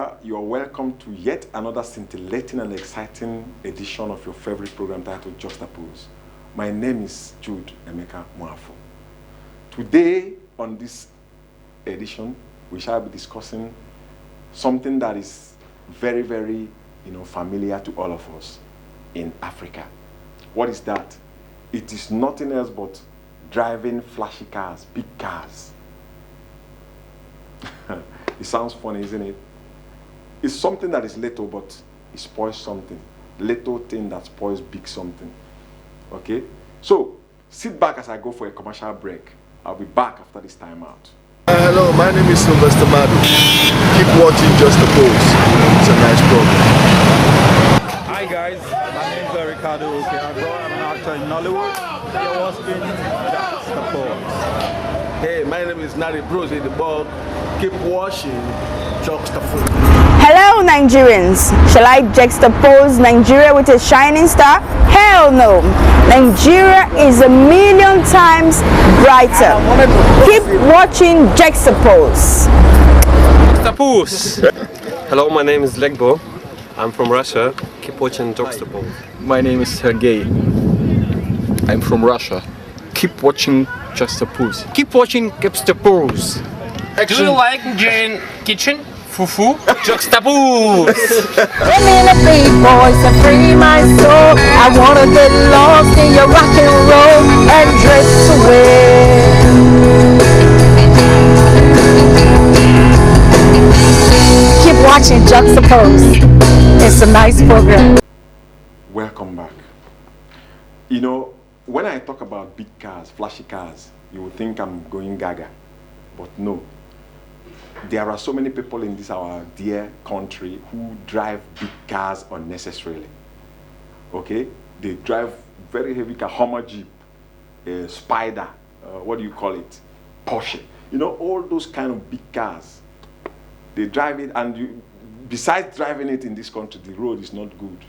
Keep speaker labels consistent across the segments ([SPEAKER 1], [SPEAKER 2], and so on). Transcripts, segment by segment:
[SPEAKER 1] Africa. You are welcome to yet another scintillating and exciting edition of your favorite program titled Juxtapose. My name is Jude Emeka Mwafo. Today, on this edition, we shall be discussing something that is very, very familiar to all of us in Africa. What is that? It is nothing else but driving flashy cars, big cars. It sounds funny, isn't it? It's something that is little, but it spoils something. Little thing that spoils big something. Okay? So, sit back as I go for a commercial break. I'll be back after this time out.
[SPEAKER 2] Hello, my name is Sylvester Madu. Keep watching Juxtapose. It's a nice program.
[SPEAKER 3] Hi guys, my name is Ricardo Okeago. I'm an actor in Nollywood. You're watching Juxtapose.
[SPEAKER 2] Hey, my name is Nari Bros in the Bog. Keep watching Juxtapose.
[SPEAKER 4] Hello Nigerians, shall I juxtapose Nigeria with a shining star? Hell no! Nigeria is a million times brighter. Keep watching Juxtapose.
[SPEAKER 5] Juxtapose! Hello, my name is Legbo. I'm from Russia. Keep watching Juxtapose.
[SPEAKER 6] My name is Sergey. I'm from Russia. Keep watching Juxtapose.
[SPEAKER 5] Keep watching Juxtapose.
[SPEAKER 6] Action.
[SPEAKER 5] Do you like Jane Kitchen? Fufu? Juxtapose!
[SPEAKER 7] Give me the big voice and free my soul. I wanna get lost in your rock and roll and drift away. Keep watching Juxtapose. It's a nice program.
[SPEAKER 1] Welcome back. When I talk about big cars, flashy cars, you will think I'm going gaga. But no. There are so many people in this our dear country who drive big cars unnecessarily. Okay? They drive very heavy car, Hummer Jeep, Spider, what do you call it? Porsche. All those kind of big cars. They drive it, and besides driving it in this country, the road is not good.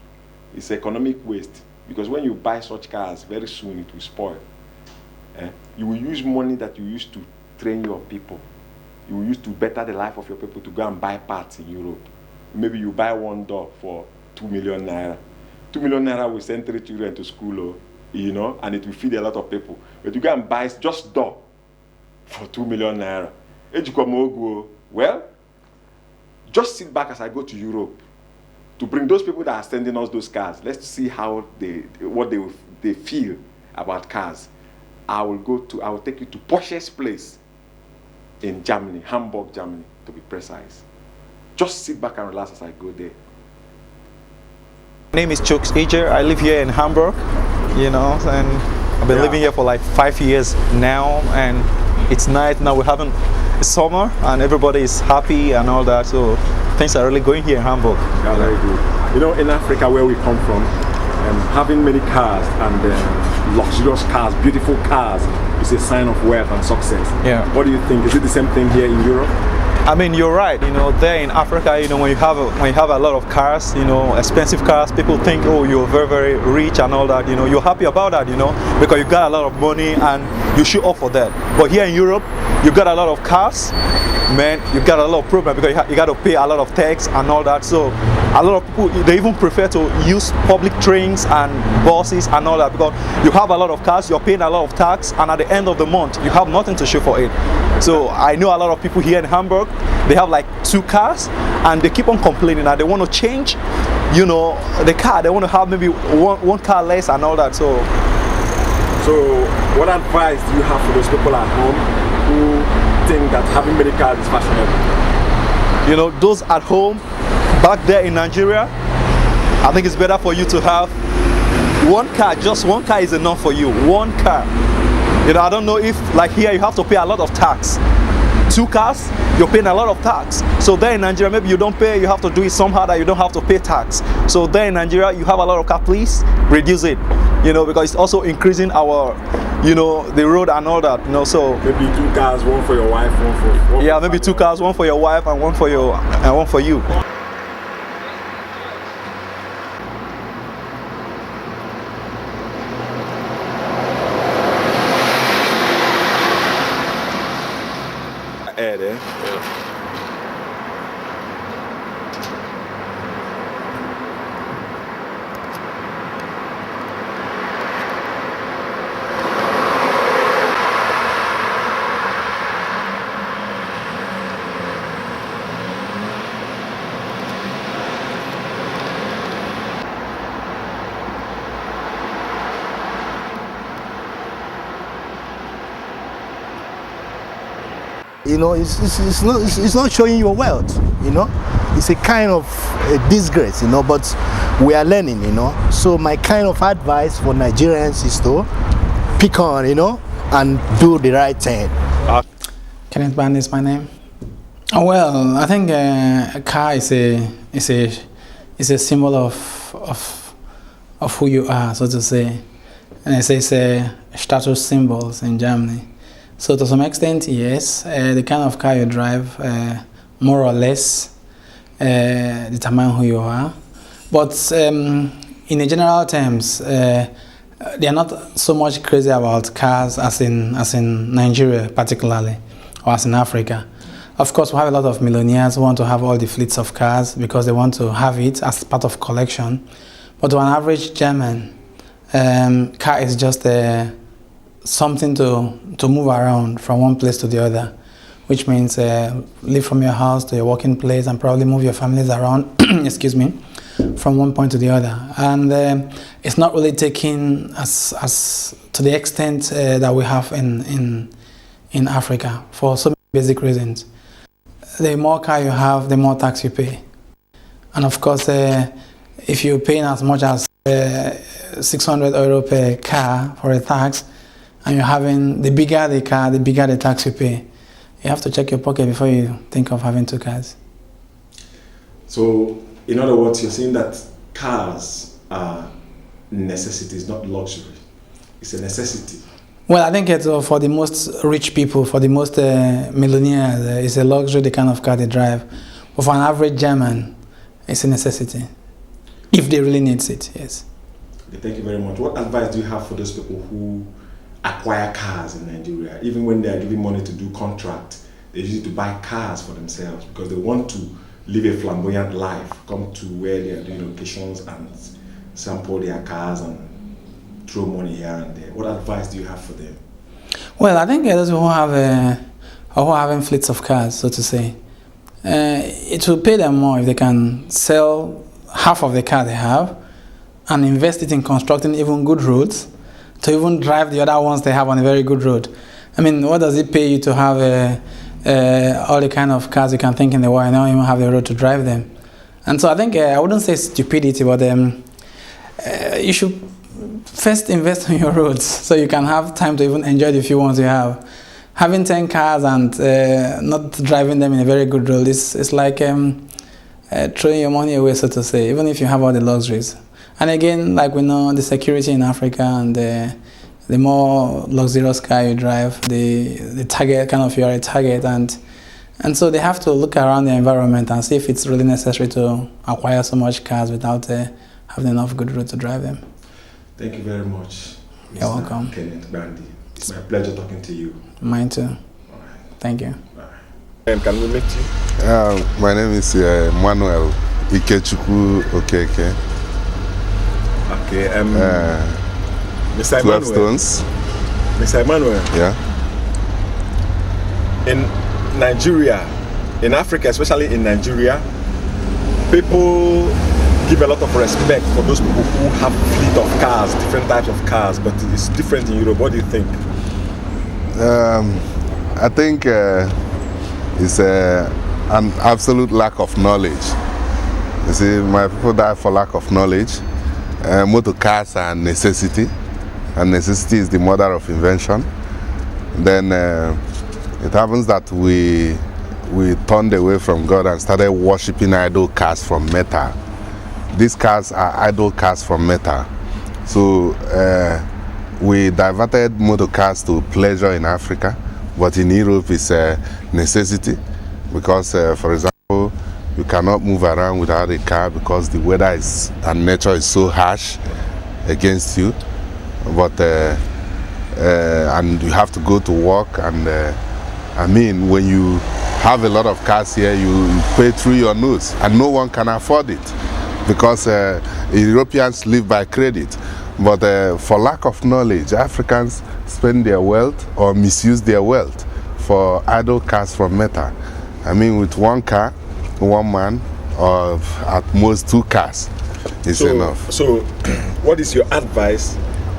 [SPEAKER 1] It's economic waste. Because when you buy such cars, very soon it will spoil. You will use money that you used to train your people. You will use to better the life of your people to go and buy parts in Europe. Maybe you buy one door for 2 million naira. 2 million naira will send 3 children to school, and it will feed a lot of people. But you go and buy just door for 2 million naira. Well, just sit back as I go to Europe to bring those people that are sending us those cars. Let's see how what they feel about cars. I will take you to Porsche's place in Germany, Hamburg, Germany, to be precise. Just sit back and relax as I go there.
[SPEAKER 3] My name is Chooks Ejer. I live here in Hamburg, and I've been living here for like 5 years now, and it's nice. Now we're having summer and everybody is happy and all that, so things are really going here in Hamburg.
[SPEAKER 1] Yeah, very good. In Africa where we come from, having many cars and luxurious cars, beautiful cars, is a sign of wealth and success.
[SPEAKER 3] Yeah.
[SPEAKER 1] What do you think? Is it the same thing here in Europe?
[SPEAKER 3] I mean, you're right. There in Africa, when you have a lot of cars, expensive cars, people think, oh, you're very, very rich and all that. You're happy about that, because you got a lot of money and you show off for that. But here in Europe, you got a lot of cars, man. You got a lot of problems because you got to pay a lot of tax and all that. So a lot of people, they even prefer to use public trains and buses and all that because you have a lot of cars, you're paying a lot of tax, and at the end of the month, you have nothing to show for it. So I know a lot of people here in Hamburg, they have like 2 cars and they keep on complaining that they want to change, the car. They want to have maybe one car less and all that. So what advice do you have for those people at home who think that having many cars is fashionable? Those at home, back there in Nigeria, I think it's better for you to have one car. Just one car is enough for you. One car. I don't know if like here you have to pay a lot of tax. 2 cars, you're paying a lot of tax. So there in Nigeria, maybe you don't pay, you have to do it somehow that you don't have to pay tax. So there in Nigeria, you have a lot of cars, please reduce it. Because it's also increasing our, the road and all that. So
[SPEAKER 1] maybe 2 cars, one for your wife, one
[SPEAKER 3] yeah, maybe 2 cars, one for your wife and one for you.
[SPEAKER 8] you know, it's not showing your wealth, you know. It's a kind of a disgrace, you know, but we are learning, you know. So my kind of advice for Nigerians is to pick on, you know, and do the right thing.
[SPEAKER 9] Kenneth Band is my name. Well, I think a car is a symbol of who you are, so to say. And it says status symbols in Germany. So to some extent, yes, the kind of car you drive more or less determine who you are. But in the general terms, they are not so much crazy about cars as in Nigeria particularly, or as in Africa. Of course, we have a lot of millionaires who want to have all the fleets of cars because they want to have it as part of collection. But to an average German, car is just something to move around from one place to the other, which means leave from your house to your working place and probably move your families around, excuse me, from one point to the other. And it's not really taken as to the extent that we have in Africa for so many basic reasons. The more car you have, the more tax you pay. And of course, if you're paying as much as €600 per car for a tax, and you're having, the bigger the car, the bigger the tax you pay. You have to check your pocket before you think of having two cars.
[SPEAKER 1] So, in other words, you're saying that cars are necessities, not luxury. It's a necessity.
[SPEAKER 9] Well, I think it's for the most rich people, for the most millionaires, it's a luxury, the kind of car they drive. But for an average German, it's a necessity. If they really need it, yes.
[SPEAKER 1] Okay, thank you very much. What advice do you have for those people who acquire cars in Nigeria? Even when they are giving money to do contract, they use it to buy cars for themselves because they want to live a flamboyant life, come to where they are doing occasions and sample their cars and throw money here and there. What advice do you have for them?
[SPEAKER 9] Well, I think those who have who are having fleets of cars, so to say, it will pay them more if they can sell half of the car they have and invest it in constructing even good roads to even drive the other ones they have on a very good road. I mean, what does it pay you to have all the kind of cars you can think in the world and not even have the road to drive them? And so I think, I wouldn't say stupidity, but you should first invest in your roads so you can have time to even enjoy the few ones you have. Having 10 cars and not driving them in a very good road is like throwing your money away, so to say, even if you have all the luxuries. And again, like we know, the security in Africa and the more luxurious car you drive, the target, kind of, you are a target, and so they have to look around the environment and see if it's really necessary to acquire so much cars without having enough good road to drive them.
[SPEAKER 1] Thank you very much, Mr.
[SPEAKER 9] You're welcome.
[SPEAKER 1] Kenneth Bandy. It's my pleasure talking to you.
[SPEAKER 9] Mine too.
[SPEAKER 1] All right.
[SPEAKER 9] Thank you.
[SPEAKER 1] Can we meet you?
[SPEAKER 10] My name is Manuel Ikechukwu Okeke.
[SPEAKER 1] Okay. Mr.
[SPEAKER 10] 12
[SPEAKER 1] Emmanuel.
[SPEAKER 10] stones.
[SPEAKER 1] Mr. Emmanuel.
[SPEAKER 10] Yeah.
[SPEAKER 1] In Nigeria, in Africa, especially in Nigeria, people give a lot of respect for those people who have fleet of cars, different types of cars, but it's different in Europe. What do you think?
[SPEAKER 10] I think it's an absolute lack of knowledge. You see, my people die for lack of knowledge. Motor cars are a necessity, and necessity is the mother of invention. Then it happens that we turned away from God and started worshipping idol cars from metal. These cars are idol cars from metal. So we diverted motor cars to pleasure in Africa, but in Europe it's a necessity because, for example, you cannot move around without a car because the weather is and nature is so harsh against you. But and you have to go to work, and I mean, when you have a lot of cars here, you pay through your nose, and no one can afford it because Europeans live by credit. But for lack of knowledge, Africans spend their wealth or misuse their wealth for idle cars from metal. I mean, with one car, one man, or at most 2 cars is enough.
[SPEAKER 1] So, what is your advice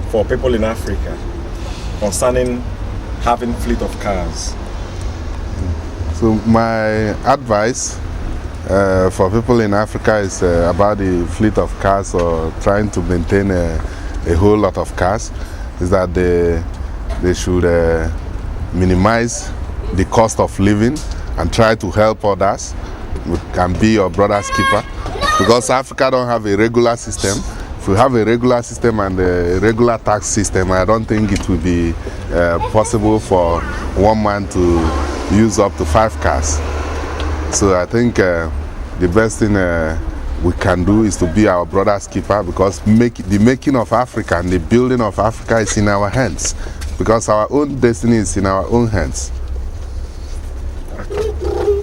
[SPEAKER 1] for people in Africa concerning having fleet of cars?
[SPEAKER 10] So my advice for people in Africa is about the fleet of cars or trying to maintain a whole lot of cars, is that they should minimize the cost of living and try to help others. We can be your brother's keeper, because Africa don't have a regular system. If we have a regular system and a regular tax system, I don't think it will be possible for one man to use up to 5 cars. So I think the best thing we can do is to be our brother's keeper, because the making of Africa and the building of Africa is in our hands, because our own destiny is in our own hands.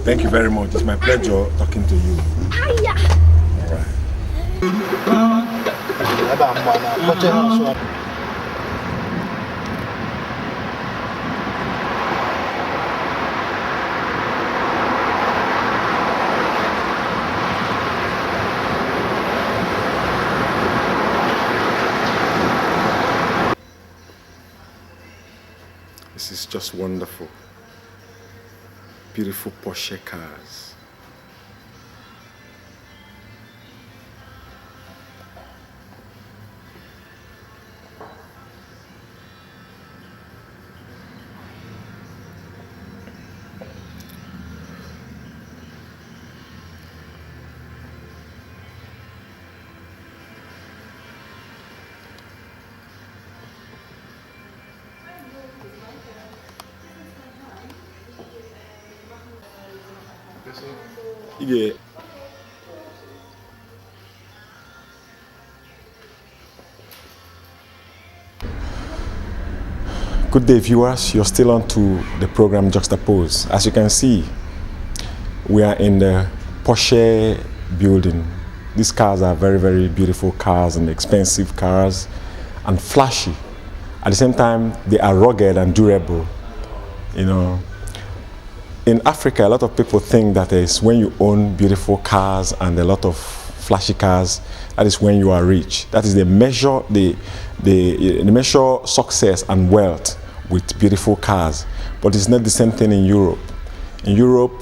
[SPEAKER 1] Thank you very much. It's my pleasure talking to you. All right. This is just wonderful. Beautiful Porsche cars. Yeah. Good day, viewers. You're still on to the program Juxtapose. As you can see, we are in the Porsche building. These cars are very, very beautiful cars and expensive cars and flashy. At the same time, they are rugged and durable. You know, in Africa, a lot of people think that is when you own beautiful cars and a lot of flashy cars, that is when you are rich. That is the measure, the measure success and wealth with beautiful cars. But it's not the same thing in Europe. In Europe,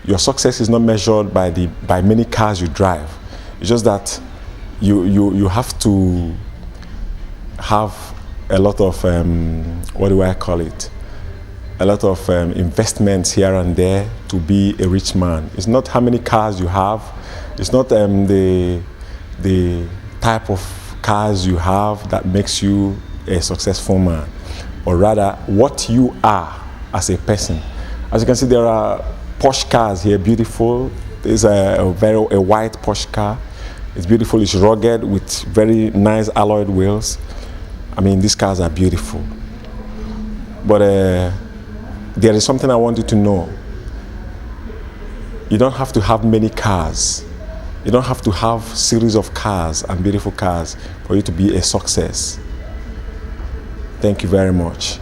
[SPEAKER 1] your success is not measured by many cars you drive. It's just that you have to have a lot of what do I call it? A lot of investments here and there to be a rich man. It's not how many cars you have. It's not the type of cars you have that makes you a successful man, or rather what you are as a person. As you can see, there are Porsche cars here, beautiful. There's a white Porsche car. It's beautiful. It's rugged with very nice alloyed wheels. I mean, these cars are beautiful. But there is something I want you to know. You don't have to have many cars. You don't have to have series of cars and beautiful cars for you to be a success. Thank you very much.